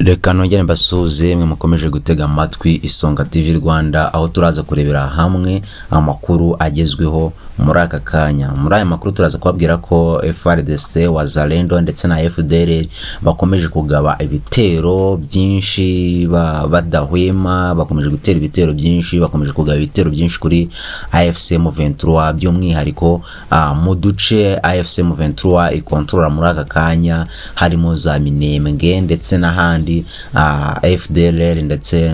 Reka nongere mbasuhuze mwe mukomeje gutega amatwi Isonga TV Rwanda, aho turaza kurebera hamwe amakuru agezweho muri aka kanya. Muri aya makuru turaza kubabwira ko FARDC, Wazalendo ndetse na FDLR bakomeje kugaba ibitero byinshi badahwema, bakomeje gutera ibitero byinshi, bakomeje kugaba ibitero byinshi kuri AFC M23, by'umwihariko mu duce AFC M23 ikontrola muri aka kanya, harimo za Minembwe ndetse n'ahandi. FDLR ndetse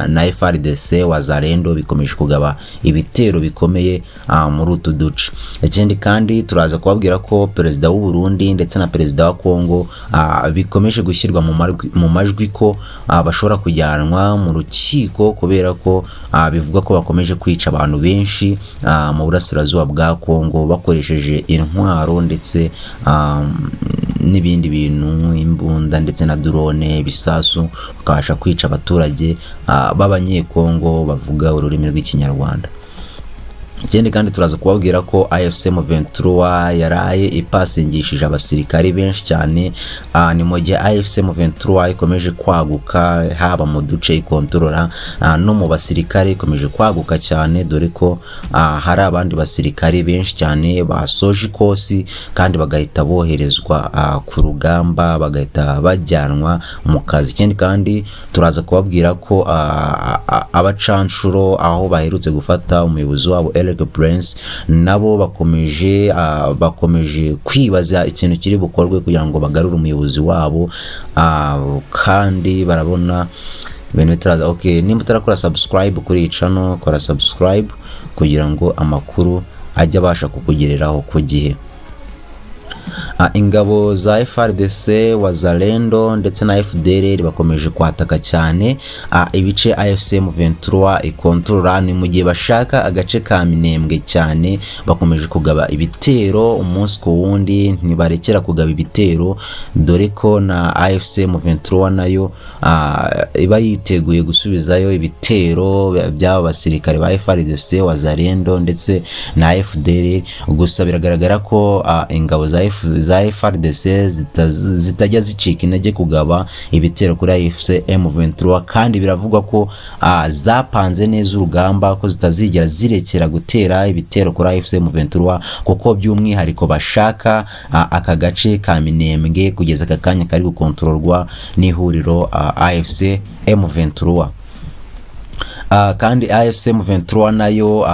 na FARDC, Wazalendo bikomeje kugaba ibitero bikomeye muri utu duce. Ikindi kandi turaza kubabwira ko perezida w'u Burundi ndetse na perezida wa Kongo bikomeje gushyirwa mu majwi ko bashobora kujyanwa mu rukiko, kubera ko bivuga ko bakomeje kwica abantu benshi mu burasirazuba bwa Kongo bakoresheje intwaro ndetse n'ibindi bintu, imbunda ndetse na drone, bisasu, bakabasha kwica abaturage b'abanyekongo bavuga ururimi rw'ikinyarwanda. Ikindi kandi turaza kubabwira ko AFC M23 yaraye ipasingishije abasirikari benshi cyane, ni mu gihe AFC M23 ikomeje kwaguka haba mu duce ikontorora no mu basirikare ikomeje kwaguka cyane, dore ko hari abandi basirikari benshi cyane basoje ikosi kandi bagahita boherezwa ku rugamba, bagahita bajyanwa mu kazi. Ikindi kandi turaza kubabwira ko abacanshuro aho baherutse gufata umuyobozi wabo Prince nabo bakomeje kwibaza ikintu kiri bukorwe kugira ngo bagarure umuyobozi wabo, kandi barabona ibintu bitaraza. Okay, nimba utarakora subscribe kuri iyi channel, kora subscribe kugira ngo amakuru ajye abasha kukugereraho ku gihe. Ingabo za FARDC, Wazalendo ndetse na FDLR bakomeje kwataka cyane ibice AFC M23 ikontrola, ni mu gihe bashaka agace ka Minembwe cyane. Bakomeje kugaba ibitero umunsi ku wundi, ntibarekera kugaba ibitero, dore ko na AFC M23 nayo iba yiteguye gusubizayo ibitero by'aba basirikare ba FARDC, Wazalendo ndetse na FDLR. Gusa biragaragara ko ingabo za FARDC zitajya zicika intege kugaba ibitero kuri AFC M23, kandi biravugwa ko zapanze neza urugamba, ko zitazigera zirekera gutera ibitero kuri AFC M23, kuko by'umwihariko bashaka aka gace ka Minembwe kugeza aka kanya kari gukontororwa n'ihuriro AFC M23. Kandi AFC M23 nayo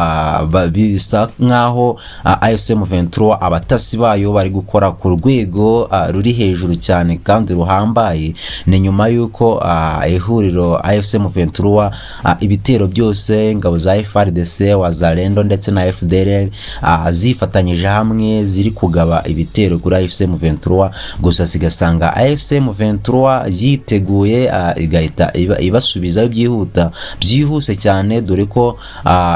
bisa nkaho AFC M23 abatasi bayo bari gukora ku rwego ruri hejuru cyane kandi ruhambaye. Ni nyuma yuko ihuriro AFC M23 ibitero byose ingabo za FARDC, Wazalendo ndetse na FDLR zifatanyije hamwe ziri kugaba ibitero kuri AFC M23, gusa sigasanga AFC M23 yiteguye igahita ibasubizayo byihuse cyane, dore ko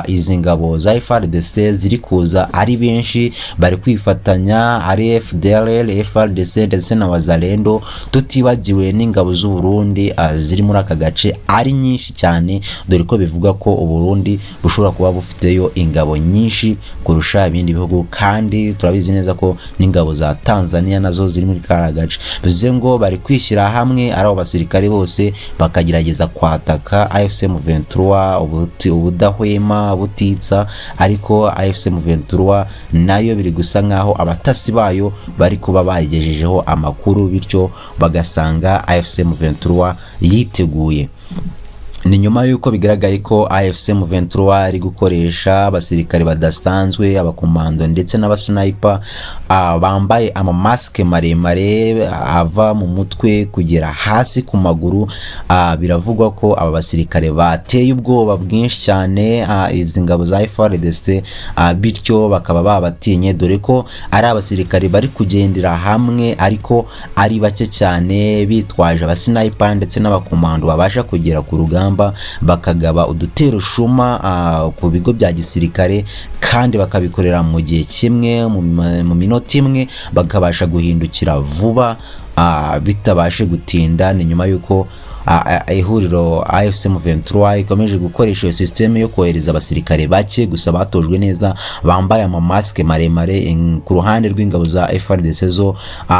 izi ngabo za FARDC ziri kuza ari benshi, bari kwifatanya ari FDLR, FARDC ndetse na Wazalendo, tutibagiwe n'ingabo z'u Burundi ziri muri aka gace ari nyinshi cyane, dore ko bivuga ko u Burundi bushobora kuba bufiteyo ingabo nyinshi kurusha ibindi bihugu, kandi turabizi neza ko n'ingabo za Tanzania nazo ziri muri kara gace. Bivuze ngo bari kwishyira hamwe ari abo basirikare bose bakagerageza kwataka AFC M23 ubudahwema butitsa, ariko AFC M23 nayo biri gusa nkaho abatasi bayo bari kuba bayigejejeho amakuru, bityo bagasanga AFC M23 yiteguye. Ni nyuma yuko bigaragaye ko AFC M23 ari gukoresha abasirikare badasanzwe, abakomando ndetse n'abasniper bambaye amamaske maremare ava mu mutwe kugera hasi ku maguru. Biravugwa ko aba basirikare bateye ubwoba bwinshi cyane izi ngabo za FARDC, bityo bakaba babatinye, dore ko ari abasirikare bari kugendera hamwe ariko ari bake cyane, bitwaje abasniper ndetse n'abakomando babasha kugera ku rugamba bakagaba udutero shuma ku bigo bya gisirikare, kandi bakabikorera mu gihe kimwe, mu minota imwe, bakabasha guhindukira vuba bitabashe gutinda. Ni nyuma yuko ihuriro AFC M23 ikomeje gukoresha iyo systeme yo kohereza abasirikare bake gusa batojwe neza, bambaye amamaske maremare. Ku ruhande rw'ingabo za FARDC zo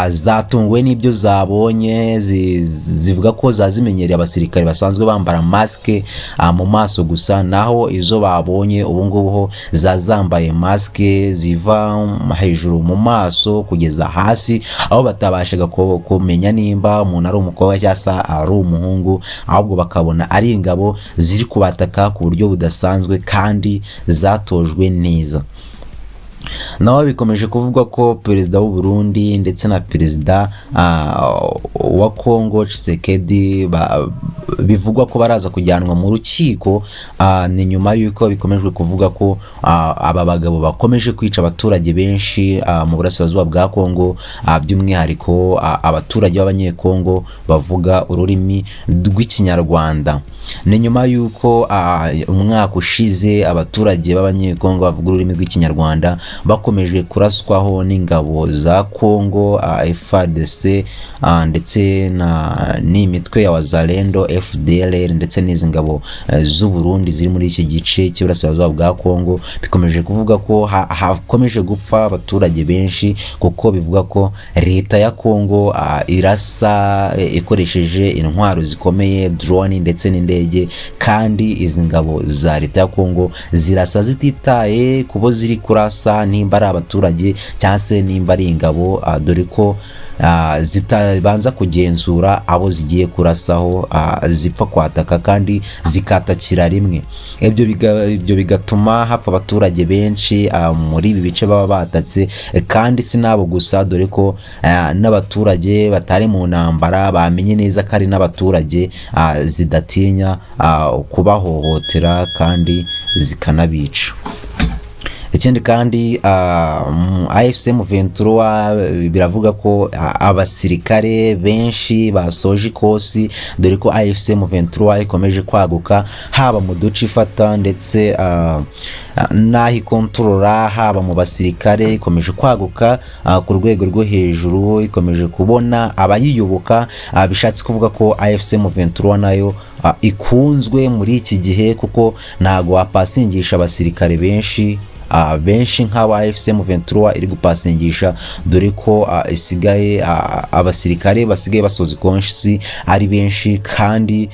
zatunguwe n'ibyo zabonye, zivuga ko zazimenyereye abasirikare basanzwe bambara maske mu maso gusa, naho izo babonye ubu ngubu zazambaye maske ziva hejuru mu maso kugeza hasi, aho batabashaga kumenya nimba umuntu ari umukobwa cyangwa ari umuhungu, ahubwo bakabona ari ingabo ziri kubataka ku buryo budasanzwe kandi zatojwe neza. Naho bikomeje kuvuga ko perezida w'u Burundi ndetse na perezida wa Congo Tshisekedi bivugwa ko baraza kujyanwa mu rukiko, ni nyuma y'uko bikomejwe kuvuga ko aba bagabo bakomeje kwica abaturage benshi mu burasirazuba bwa Congo, by'umwihariko abaturage b'abanyekongo bavuga ururimi rw'ikinyarwanda. Ni nyuma y'uko umwaka ushize abaturage b'abanyekongo bavuga ururimi rw'ikinyarwanda bakomeje kuraswaho n'ingabo za Congo FARDC ndetse n'imitwe ya Wazalendo FDLR ndetse n'izi ngabo z'u Burundi ziri muri iki gice cy'uburasirazuba bwa Congo. Bikomeje kuvuga ko hakomeje gupfa abaturage benshi, kuko bivuga ko leta ya Congo irasa ikoresheje intwaro zikomeye, drone ndetse n'indege, kandi izi ngabo za leta ya Congo zirasa zititaye kubo ziri kurasa, nimba ari abaturage cyangwa se nimba ari ingabo, dore ko zitabanza kugenzura abo zigiye kurasaho, zipfa kwataka kandi zikatakira rimwe. Ibyo bigatuma hapfa abaturage benshi muri ibi bice baba batatse, kandi si nabo gusa, dore ko n'abaturage batari mu ntambara bamenye neza ko ari n'abaturage zidatinya kubahohotera kandi zikanabica. Ikindi kandi AFC M23 biravuga ko abasirikare benshi basoje ikosi, dore ko AFC M23 ikomeje kwaguka haba mu duce ifata ndetse naho ikontorora, haba mu basirikare ikomeje kwaguka ku rwego rwo hejuru, ikomeje kubona abayiyoboka. Bishatse kuvuga ko AFC M23 nayo ikunzwe muri iki gihe, kuko ntago wapasingisha abasirikare benshi nk'aba AFC M23 iri gupasingisha, dore ko isigaye abasirikare basigaye basoza ikosi ari benshi, kandi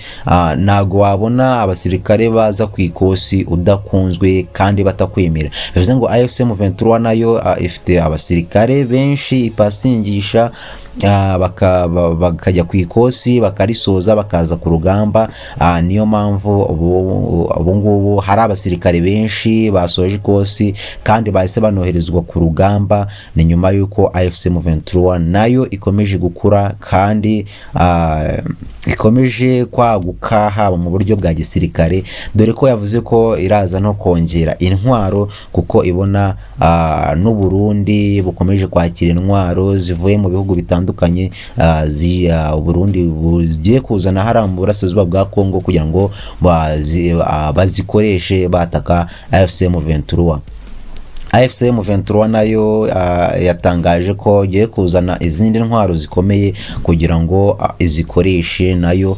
ntago wabona abasirikare baza ku ikosi udakunzwe kandi batakwemera. Bivuze ngo AFC M23 nayo ifite abasirikare benshi ipasingisha, bakajya ku ikosi bakarisoza bakaza ku rugamba. Niyo mpamvu ubu ngubu hari abasirikare benshi basoje ikosi kandi bahise banoherezwa ku rugamba. Ni nyuma y'uko AFC M23 nayo ikomeje gukura kandi ikomeje kwaguka haba mu buryo bwa gisirikare, dore ko yavuze ko iraza no kongera intwaro, kuko ibona n'u Burundi bukomeje kwakira intwaro zivuye mu bihugu bitandukanye, Burundi bugiye kuzana hariya mu burasirazuba bwa Congo kugira ngo bazikoreshe bataka AFC M23. AFC M23 nayo yatangaje ko igiye kuzana izindi ntwaro zikomeye kugira ngo izikoreshe nayo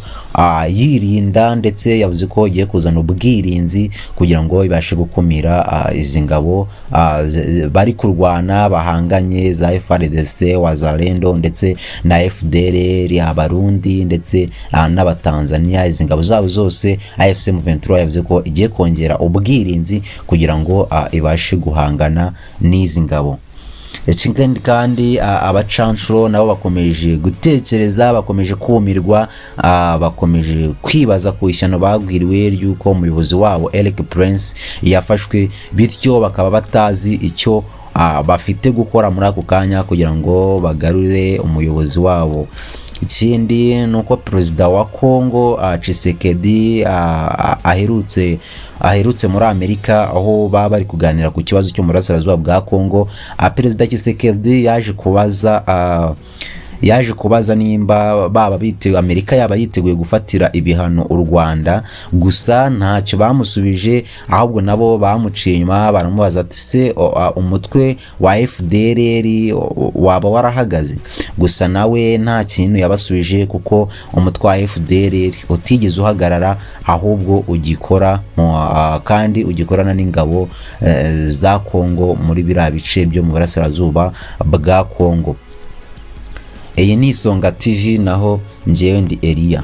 yirinda, ndetse yavuze ko igiye kuzana ubwirinzi kugira ngo ibashe gukumira izi ngabo bari kurwana bahanganye za FARDC, Wazalendo ndetse na FDLR, Abarundi ndetse n'Abatanzania. Izi ngabo zabo zose AFC M23 yavuze ko igiye kongera ubwirinzi kugira ngo ibashe guhangana n'izi ngabo. Ikindi kandi abacancuro nabo bakomeje gutekereza, bakomeje kumirwa, bakomeje kwibaza ku ishyano bagwiriwe ry'uko umuyobozi wabo Eric Prince yafashwe, bityo bakaba batazi icyo bafite gukora muri ako kanya kugira ngo bagarure umuyobozi wabo. Ikindi nuko perezida wa Congo Tshisekedi aherutse muri Amerika, aho baba bari kuganira ku kibazo cyo mu burasirazuba bwa Congo. Perezida Tshisekedi yaje kubaza yaje kubaza nimba baba biteguye, Amerika yaba yiteguye gufatira ibihano u Rwanda, gusa ntacyo bamusubije, ahubwo nabo bamuciye inyuma baramubaza ati se umutwe wa FDLR waba warahagaze? Gusa nawe nta kintu yabasubije, kuko umutwe wa FDLR utigeze uhagarara, ahubwo ugikora kandi ugikorana n'ingabo za Kongo muri biriya bice byo mu burasirazuba bwa Kongo. Iyi ni Isonga TV, naho njyewe ndi Elia.